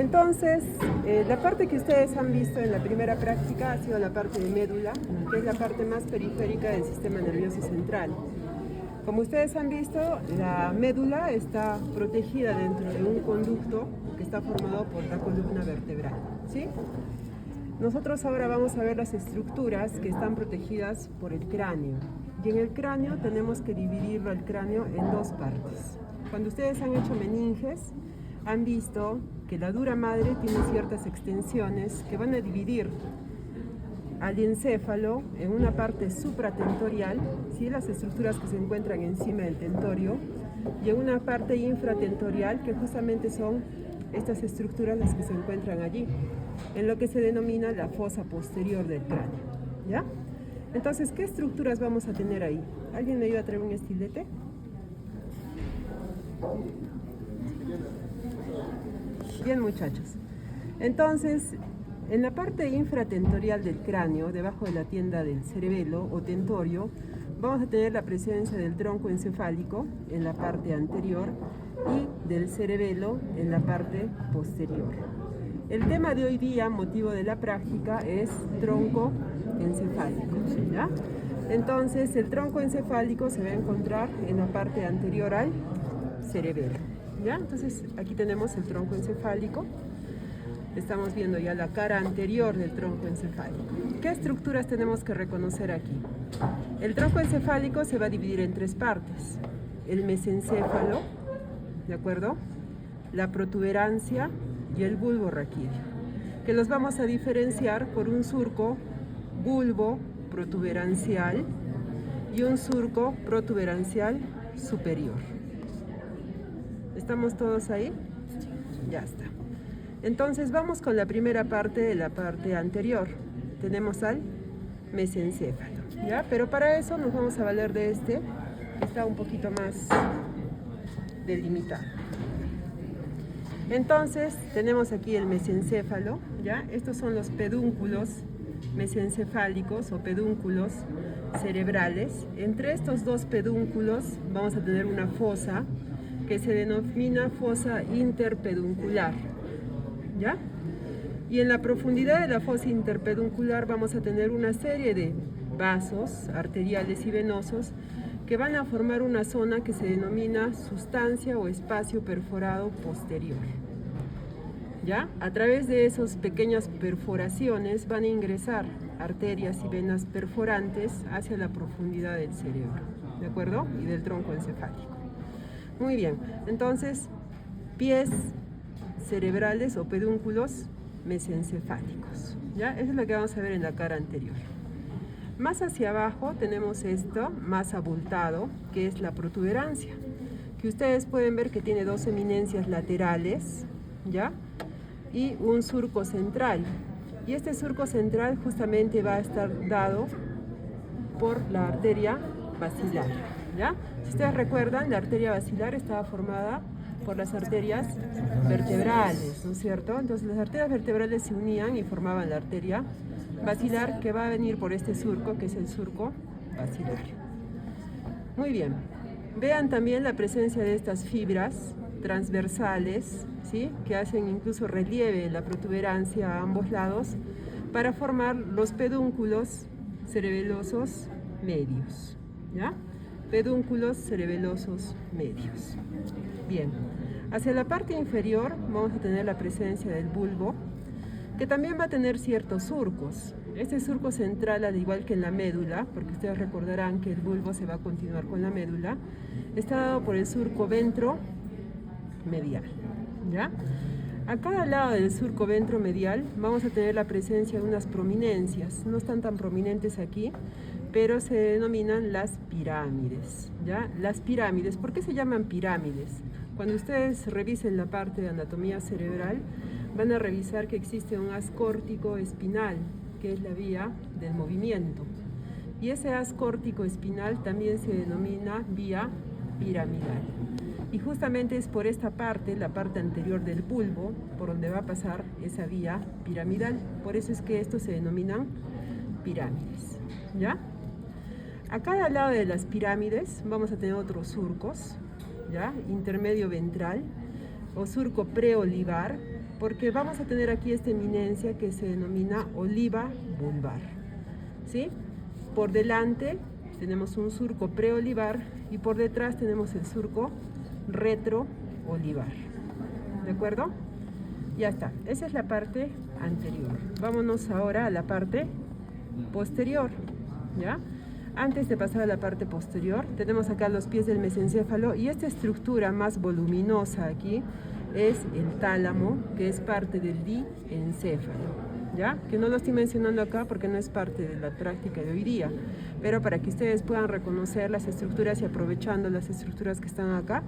Entonces, la parte que ustedes han visto en la primera práctica ha sido la parte de médula, que es la parte más periférica del sistema nervioso central. Como ustedes han visto, la médula está protegida dentro de un conducto que está formado por la columna vertebral, ¿sí? Nosotros ahora vamos a ver las estructuras que están protegidas por el cráneo. Y en el cráneo tenemos que dividirlo el cráneo en dos partes. Cuando ustedes han hecho meninges, han visto que la dura madre tiene ciertas extensiones que van a dividir al encéfalo en una parte supratentorial, ¿sí? Las estructuras que se encuentran encima del tentorio, y en una parte infratentorial, que justamente son estas estructuras las que se encuentran allí, en lo que se denomina la fosa posterior del cráneo, ¿ya? Entonces, ¿qué estructuras vamos a tener ahí? ¿Alguien me ayuda a traer un estilete? Bien, muchachos. Entonces, en la parte infratentorial del cráneo, debajo de la tienda del cerebelo o tentorio, vamos a tener la presencia del tronco encefálico en la parte anterior y del cerebelo en la parte posterior. El tema de hoy día, motivo de la práctica, es tronco encefálico, ¿ya? Entonces, el tronco encefálico se va a encontrar en la parte anterior al cerebelo, ¿ya? Entonces, aquí tenemos el tronco encefálico. Estamos viendo ya la cara anterior del tronco encefálico. ¿Qué estructuras tenemos que reconocer aquí? El tronco encefálico se va a dividir en tres partes. El mesencéfalo, ¿de acuerdo? La protuberancia y el bulbo raquídeo, que los vamos a diferenciar por un surco bulbo protuberancial y un surco protuberancial superior. ¿Estamos todos ahí? Ya está. Entonces vamos con la primera parte de la parte anterior. Tenemos al mesencéfalo, ¿ya? Pero para eso nos vamos a valer de este, que está un poquito más delimitado. Entonces tenemos aquí el mesencéfalo, ¿ya? Estos son los pedúnculos mesencefálicos o pedúnculos cerebrales. Entre estos dos pedúnculos vamos a tener una fosa que se denomina fosa interpeduncular, ¿ya? Y en la profundidad de la fosa interpeduncular vamos a tener una serie de vasos arteriales y venosos que van a formar una zona que se denomina sustancia o espacio perforado posterior, ¿ya? A través de esas pequeñas perforaciones van a ingresar arterias y venas perforantes hacia la profundidad del cerebro, ¿de acuerdo? Y del tronco encefálico. Muy bien, entonces, pies cerebrales o pedúnculos mesencefálicos, ¿ya? Eso es lo que vamos a ver en la cara anterior. Más hacia abajo tenemos esto más abultado, que es la protuberancia, que ustedes pueden ver que tiene dos eminencias laterales, ¿ya? Y un surco central. Y este surco central justamente va a estar dado por la arteria basilar, ¿ya? Si ustedes recuerdan, la arteria basilar estaba formada por las arterias vertebrales, ¿no es cierto? Entonces las arterias vertebrales se unían y formaban la arteria basilar, que va a venir por este surco, que es el surco basilar. Muy bien. Vean también la presencia de estas fibras transversales, ¿sí? Que hacen incluso relieve en la protuberancia a ambos lados para formar los pedúnculos cerebelosos medios, ¿ya? Pedúnculos cerebelosos medios. Bien. Hacia la parte inferior vamos a tener la presencia del bulbo, que también va a tener ciertos surcos. Este surco central, al igual que en la médula, porque ustedes recordarán que el bulbo se va a continuar con la médula, está dado por el surco ventromedial, ¿ya? A cada lado del surco ventromedial vamos a tener la presencia de unas prominencias. No están tan prominentes aquí, pero se denominan las pirámides, ¿ya? Las pirámides, ¿por qué se llaman pirámides? Cuando ustedes revisen la parte de anatomía cerebral, van a revisar que existe un haz córtico espinal, que es la vía del movimiento. Y ese haz córtico espinal también se denomina vía piramidal. Y justamente es por esta parte, la parte anterior del bulbo, por donde va a pasar esa vía piramidal. Por eso es que estos se denominan pirámides, ¿ya? A cada lado de las pirámides vamos a tener otros surcos, ¿ya? Intermedio ventral o surco preolivar, Porque vamos a tener aquí esta eminencia que se denomina oliva vulvar, ¿sí? Por delante tenemos un surco preolivar y por detrás tenemos el surco retroolivar, ¿de acuerdo? Ya está, esa es la parte anterior. Vámonos ahora a la parte posterior, ¿ya? Antes de pasar a la parte posterior, tenemos acá los pies del mesencéfalo y esta estructura más voluminosa aquí es el tálamo, que es parte del diencéfalo, ¿ya? Que no lo estoy mencionando acá porque no es parte de la práctica de hoy día, pero para que ustedes puedan reconocer las estructuras y aprovechando las estructuras que están acá.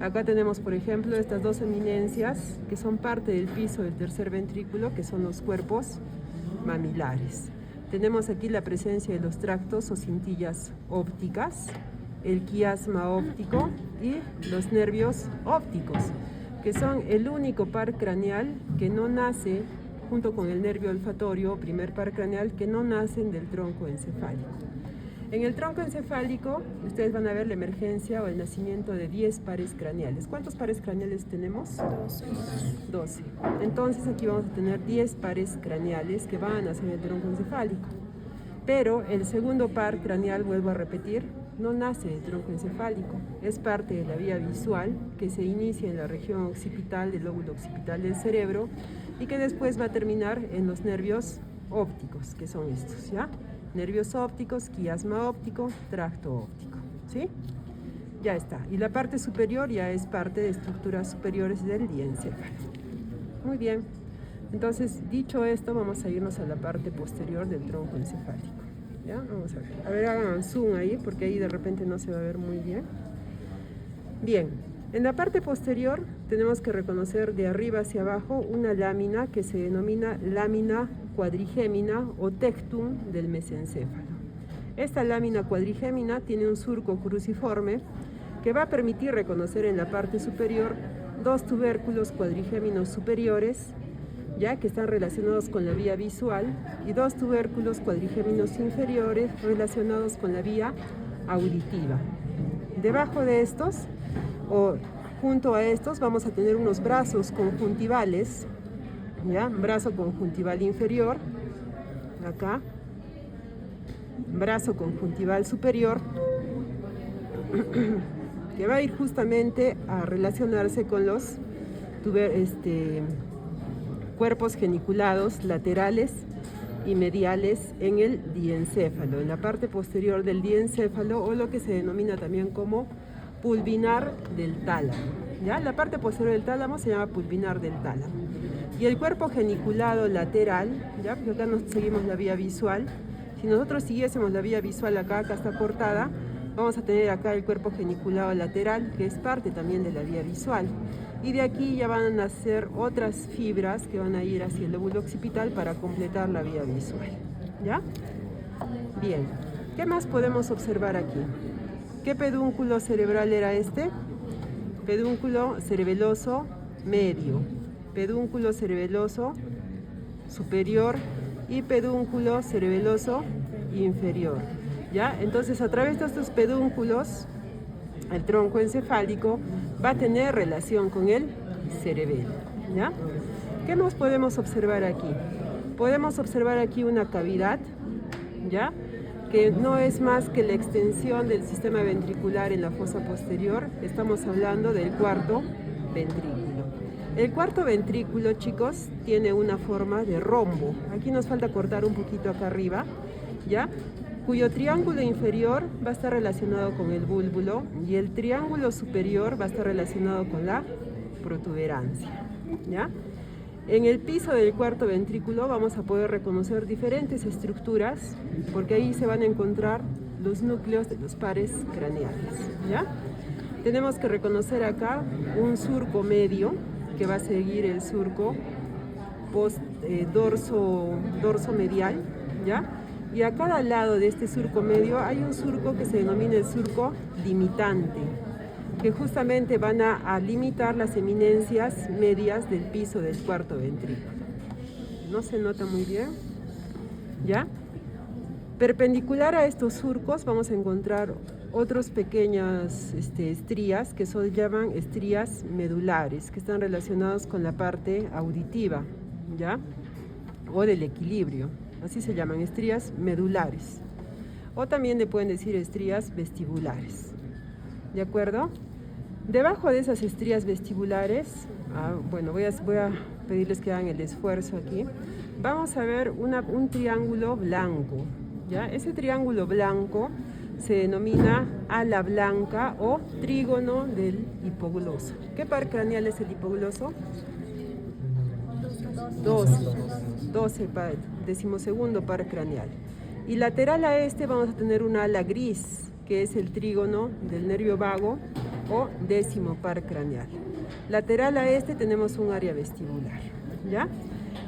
Acá tenemos, por ejemplo, estas dos eminencias que son parte del piso del tercer ventrículo, que son los cuerpos mamilares. Tenemos aquí la presencia de los tractos o cintillas ópticas, el quiasma óptico y los nervios ópticos, que son el único par craneal que no nace, junto con el nervio olfatorio, primer par craneal, que no nacen del tronco encefálico. En el tronco encefálico, ustedes van a ver la emergencia o el nacimiento de 10 pares craneales. ¿Cuántos pares craneales tenemos? 12. Entonces aquí vamos a tener 10 pares craneales que van a nacer en el tronco encefálico. Pero el segundo par craneal, vuelvo a repetir, no nace del tronco encefálico. Es parte de la vía visual que se inicia en la región occipital, del lóbulo occipital del cerebro, y que después va a terminar en los nervios ópticos, que son estos, ¿ya? Nervios ópticos, quiasma óptico, tracto óptico, ¿sí? Ya está. Y la parte superior ya es parte de estructuras superiores del diencéfalo. Muy bien. Entonces, dicho esto, vamos a irnos a la parte posterior del tronco encefálico, ¿ya? Vamos a ver. A ver, hagan zoom ahí, porque ahí de repente no se va a ver muy bien. Bien. En la parte posterior tenemos que reconocer de arriba hacia abajo una lámina que se denomina lámina cuadrigémina o tectum del mesencéfalo. Esta lámina cuadrigémina tiene un surco cruciforme que va a permitir reconocer en la parte superior dos tubérculos cuadrigéminos superiores, ya que están relacionados con la vía visual, y dos tubérculos cuadrigéminos inferiores relacionados con la vía auditiva. Debajo de estos, o junto a estos, vamos a tener unos brazos conjuntivales, ¿ya? Brazo conjuntival inferior, acá, brazo conjuntival superior, que va a ir justamente a relacionarse con los cuerpos geniculados laterales y mediales en el diencéfalo, en la parte posterior del diencéfalo, o lo que se denomina también como pulvinar del tálamo, ¿ya? La parte posterior del tálamo se llama pulvinar del tálamo. Y el cuerpo geniculado lateral, ¿ya? Porque acá nos seguimos la vía visual. Si nosotros siguiésemos la vía visual acá está cortada, vamos a tener acá el cuerpo geniculado lateral, que es parte también de la vía visual. Y de aquí ya van a nacer otras fibras que van a ir hacia el lóbulo occipital para completar la vía visual, ¿ya? Bien, ¿qué más podemos observar aquí? ¿Qué pedúnculo cerebral era este? Pedúnculo cerebeloso medio, pedúnculo cerebeloso superior y pedúnculo cerebeloso inferior, ¿ya? Entonces, a través de estos pedúnculos, el tronco encefálico va a tener relación con el cerebelo, ¿ya? ¿Qué más podemos observar aquí? Podemos observar aquí una cavidad, ¿ya? Que no es más que la extensión del sistema ventricular en la fosa posterior. Estamos hablando del cuarto ventrículo. El cuarto ventrículo, chicos, tiene una forma de rombo. Aquí nos falta cortar un poquito acá arriba, ¿ya? Cuyo triángulo inferior va a estar relacionado con el búlbulo y el triángulo superior va a estar relacionado con la protuberancia, ¿ya? En el piso del cuarto ventrículo vamos a poder reconocer diferentes estructuras, porque ahí se van a encontrar los núcleos de los pares craneales, ¿ya? Tenemos que reconocer acá un surco medio que va a seguir el surco dorso medial, ¿ya? Y a cada lado de este surco medio hay un surco que se denomina el surco limitante, que justamente van a limitar las eminencias medias del piso del cuarto ventrículo. No se nota muy bien, ¿ya? Perpendicular a estos surcos vamos a encontrar otras pequeñas estrías que se llaman estrías medulares, que están relacionadas con la parte auditiva, ¿ya? O del equilibrio, así se llaman, estrías medulares. O también le pueden decir estrías vestibulares, ¿de acuerdo? Debajo de esas estrías vestibulares, bueno, voy a pedirles que hagan el esfuerzo aquí. Vamos a ver un triángulo blanco, ¿ya? Ese triángulo blanco se denomina ala blanca o trígono del hipogloso. ¿Qué par craneal es el hipogloso? 12 decimosegundo par craneal. Y lateral a este vamos a tener una ala gris, que es el trígono del nervio vago o décimo par craneal. Lateral a este tenemos un área vestibular, ¿ya?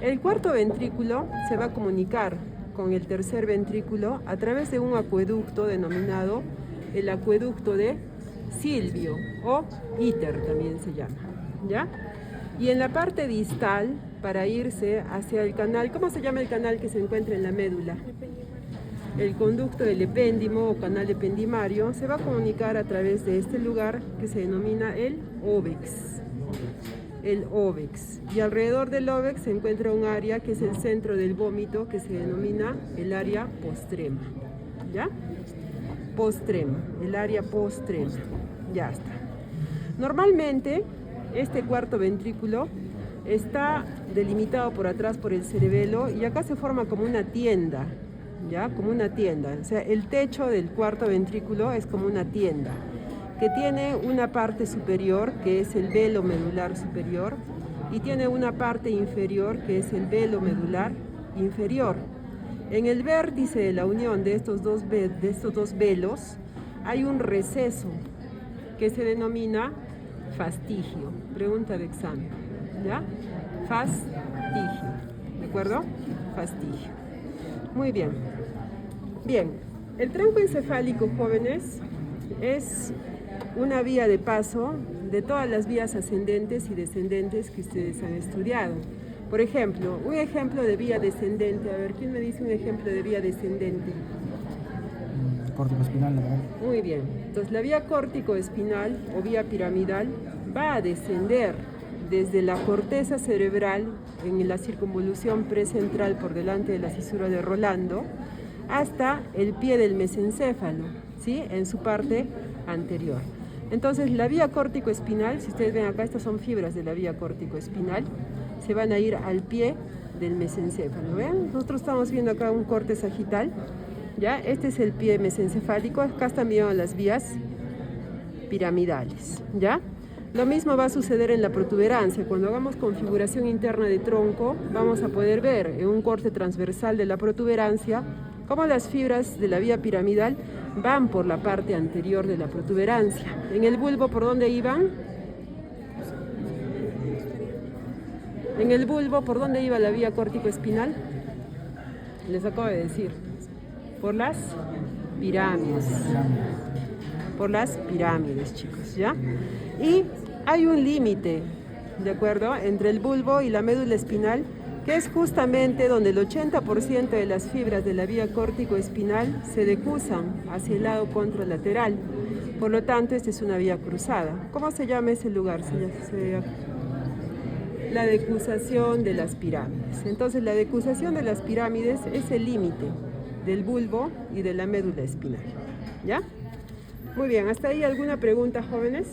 El cuarto ventrículo se va a comunicar con el tercer ventrículo a través de un acueducto denominado el acueducto de Silvio o Iter también se llama, ¿ya? Y en la parte distal, para irse hacia el canal, ¿cómo se llama el canal que se encuentra en la médula? El conducto del epéndimo o canal ependimario se va a comunicar a través de este lugar que se denomina el óvex. El óvex. Y alrededor del óvex se encuentra un área que es el centro del vómito que se denomina el área postrema. ¿Ya? Postrema, el área postrema. Ya está. Normalmente este cuarto ventrículo está delimitado por atrás por el cerebelo y acá se forma como una tienda. ¿Ya? Como una tienda, o sea, el techo del cuarto ventrículo es como una tienda que tiene una parte superior que es el velo medular superior y tiene una parte inferior que es el velo medular inferior. En el vértice de la unión de estos dos velos hay un receso que se denomina fastigio. Pregunta de examen, ¿ya? Fastigio, ¿de acuerdo? Fastigio. Muy bien. Bien, el tronco encefálico, jóvenes, es una vía de paso de todas las vías ascendentes y descendentes que ustedes han estudiado. Por ejemplo, un ejemplo de vía descendente. A ver, ¿quién me dice un ejemplo de vía descendente? Córtico-espinal, ¿verdad? Muy bien. Entonces, la vía córtico-espinal o vía piramidal va a descender desde la corteza cerebral en la circunvolución precentral por delante de la cisura de Rolando hasta el pie del mesencéfalo, ¿sí? En su parte anterior. Entonces, la vía córtico-espinal, si ustedes ven acá, estas son fibras de la vía córtico-espinal, se van a ir al pie del mesencéfalo. ¿Ven? Nosotros estamos viendo acá un corte sagital, ¿ya? Este es el pie mesencefálico, acá están viendo las vías piramidales, ¿ya? Lo mismo va a suceder en la protuberancia. Cuando hagamos configuración interna de tronco, vamos a poder ver en un corte transversal de la protuberancia cómo las fibras de la vía piramidal van por la parte anterior de la protuberancia. En el bulbo, ¿por dónde iban? En el bulbo, ¿por dónde iba la vía córtico-espinal? Les acabo de decir, por las pirámides. Por las pirámides, chicos, ¿ya? Y hay un límite, ¿de acuerdo?, entre el bulbo y la médula espinal, que es justamente donde el 80% de las fibras de la vía córtico-espinal se decusan hacia el lado contralateral. Por lo tanto, esta es una vía cruzada. ¿Cómo se llama ese lugar? La decusación de las pirámides. Entonces, la decusación de las pirámides es el límite del bulbo y de la médula espinal, ¿ya? Muy bien, ¿hasta ahí alguna pregunta, jóvenes?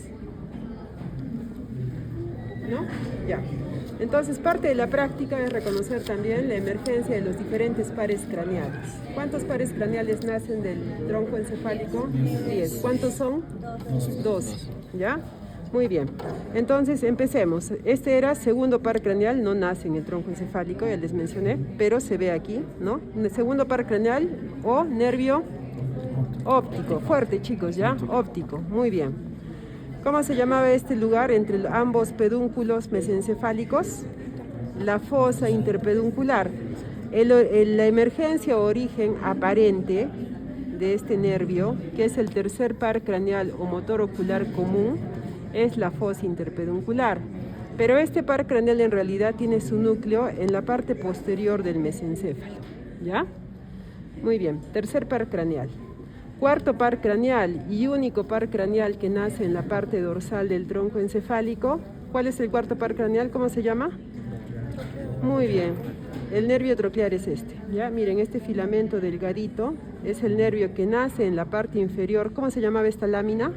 ¿No? Ya. Entonces, parte de la práctica es reconocer también la emergencia de los diferentes pares craneales. ¿Cuántos pares craneales nacen del tronco encefálico? 10. ¿Cuántos son? 12. ¿Ya? Muy bien. Entonces, empecemos. Este era segundo par craneal, no nace en el tronco encefálico, ya les mencioné, pero se ve aquí, ¿no? El segundo par craneal o nervio óptico. Fuerte, chicos, ¿ya? Óptico. Muy bien. ¿Cómo se llamaba este lugar entre ambos pedúnculos mesencefálicos? La fosa interpeduncular. La emergencia o origen aparente de este nervio, que es el tercer par craneal o motor ocular común, es la fosa interpeduncular. Pero este par craneal en realidad tiene su núcleo en la parte posterior del mesencéfalo, ¿ya? Muy bien, tercer par craneal. Cuarto par craneal y único par craneal que nace en la parte dorsal del tronco encefálico. ¿Cuál es el cuarto par craneal? ¿Cómo se llama? Muy bien. El nervio troclear es este. ¿Ya? Miren, este filamento delgadito es el nervio que nace en la parte inferior. ¿Cómo se llamaba esta lámina?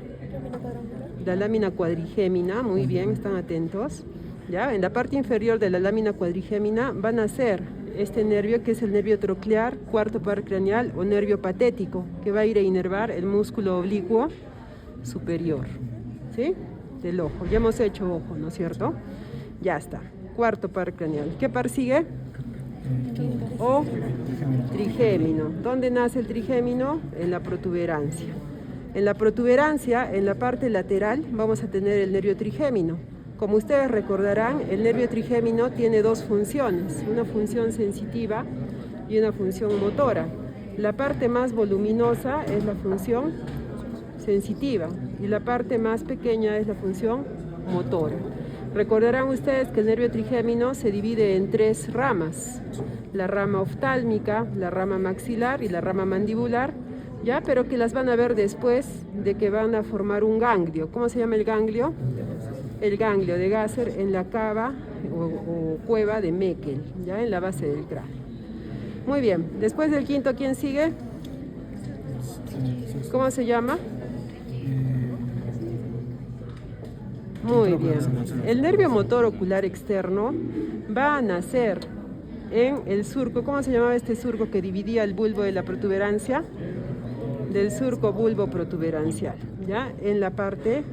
La lámina cuadrigémina. Muy bien, están atentos. ¿Ya? En la parte inferior de la lámina cuadrigémina va a nacer este nervio que es el nervio troclear, cuarto par craneal o nervio patético, que va a ir a inervar el músculo oblicuo superior, ¿sí? Del ojo. Ya hemos hecho ojo, ¿no es cierto? Ya está. Cuarto par craneal. ¿Qué par sigue? O trigémino. ¿Dónde nace el trigémino? En la protuberancia. En la protuberancia, en la parte lateral, vamos a tener el nervio trigémino. Como ustedes recordarán, el nervio trigémino tiene dos funciones, una función sensitiva y una función motora. La parte más voluminosa es la función sensitiva y la parte más pequeña es la función motora. Recordarán ustedes que el nervio trigémino se divide en tres ramas, la rama oftálmica, la rama maxilar y la rama mandibular, ¿ya? Pero que las van a ver después de que van a formar un ganglio. ¿Cómo se llama el ganglio? El ganglio de Gasser en la cava o cueva de Meckel, ya en la base del cráneo. Muy bien, después del quinto, ¿quién sigue? ¿Cómo se llama? Muy bien. El nervio motor ocular externo va a nacer en el surco. ¿Cómo se llamaba este surco que dividía el bulbo de la protuberancia? Del surco bulbo protuberancial, ¿ya? En la parte